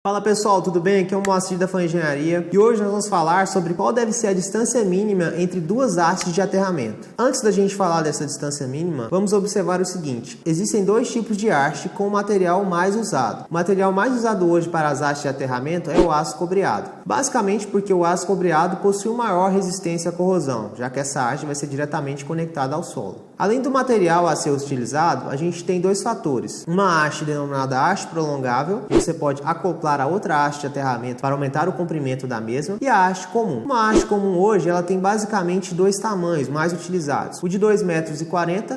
Fala pessoal, tudo bem? Aqui é o Moacir da Fan Engenharia e hoje nós vamos falar sobre qual deve ser a distância mínima entre duas hastes de aterramento. Antes da gente falar dessa distância mínima, vamos observar o seguinte: existem dois tipos de haste com o material mais usado. O material mais usado hoje para as hastes de aterramento é o aço cobreado, basicamente porque o aço cobreado possui maior resistência à corrosão, já que essa haste vai ser diretamente conectada ao solo. Além do material a ser utilizado, a gente tem dois fatores: uma haste denominada haste prolongável, que você pode acoplar a outra haste de aterramento para aumentar o comprimento da mesma, e a haste comum. Uma haste comum hoje ela tem basicamente dois tamanhos mais utilizados, o de 2,40 metros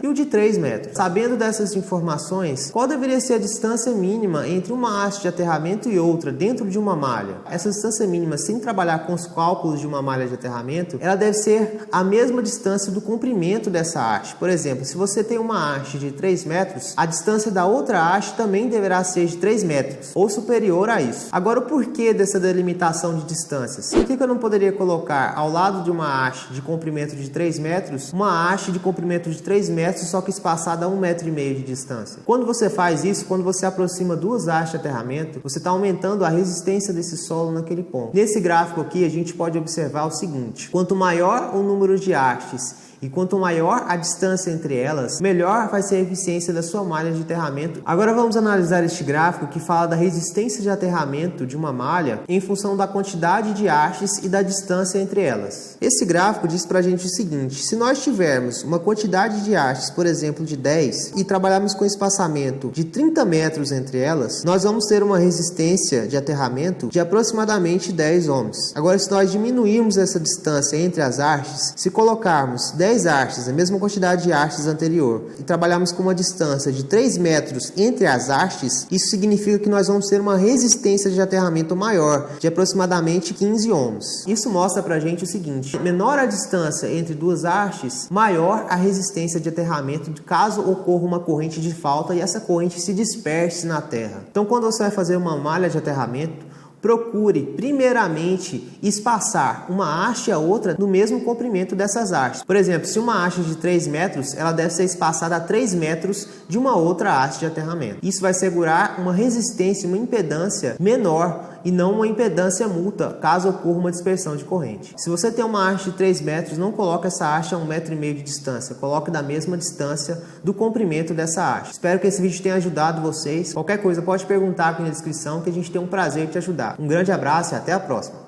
e o de 3 metros. Sabendo dessas informações, qual deveria ser a distância mínima entre uma haste de aterramento e outra dentro de uma malha? Essa distância mínima, sem trabalhar com os cálculos de uma malha de aterramento, ela deve ser a mesma distância do comprimento dessa haste. Por exemplo, se você tem uma haste de 3 metros, a distância da outra haste também deverá ser de 3 metros ou superior a isso. Agora, o porquê dessa delimitação de distâncias? Por que eu não poderia colocar ao lado de uma haste de comprimento de 3 metros, uma haste de comprimento de 3 metros, só que espaçada a 1,5 metro de distância? Quando você faz isso, quando você aproxima duas hastes de aterramento, você está aumentando a resistência desse solo naquele ponto. Nesse gráfico aqui, a gente pode observar o seguinte: quanto maior o número de hastes e quanto maior a distância entre elas, melhor vai ser a eficiência da sua malha de aterramento. Agora vamos analisar este gráfico que fala da resistência de aterramento de uma malha em função da quantidade de hastes e da distância entre elas. Esse gráfico diz pra gente o seguinte: se nós tivermos uma quantidade de hastes, por exemplo, de 10, e trabalharmos com espaçamento de 30 metros entre elas, nós vamos ter uma resistência de aterramento de aproximadamente 10 ohms. Agora, se nós diminuirmos essa distância entre as hastes, se colocarmos 10 hastes, a mesma quantidade de hastes anterior, e trabalharmos com uma distância de 3 metros entre as hastes, isso significa que nós vamos ter uma resistência de aterramento maior, de aproximadamente 15 ohms. Isso mostra pra gente o seguinte: menor a distância entre duas hastes, maior a resistência de aterramento caso ocorra uma corrente de falta e essa corrente se disperse na terra. Então, quando você vai fazer uma malha de aterramento, procure primeiramente espaçar uma haste a outra no mesmo comprimento dessas hastes. Por exemplo, se uma haste de 3 metros, ela deve ser espaçada a 3 metros de uma outra haste de aterramento. Isso vai segurar uma resistência, uma impedância menor e não uma impedância múltipla caso ocorra uma dispersão de corrente. Se você tem uma haste de 3 metros, não coloque essa haste a 1,5 metro de distância, coloque da mesma distância do comprimento dessa haste. Espero que esse vídeo tenha ajudado vocês. Qualquer coisa pode perguntar aqui na descrição que a gente tem um prazer em te ajudar. Um grande abraço e até a próxima!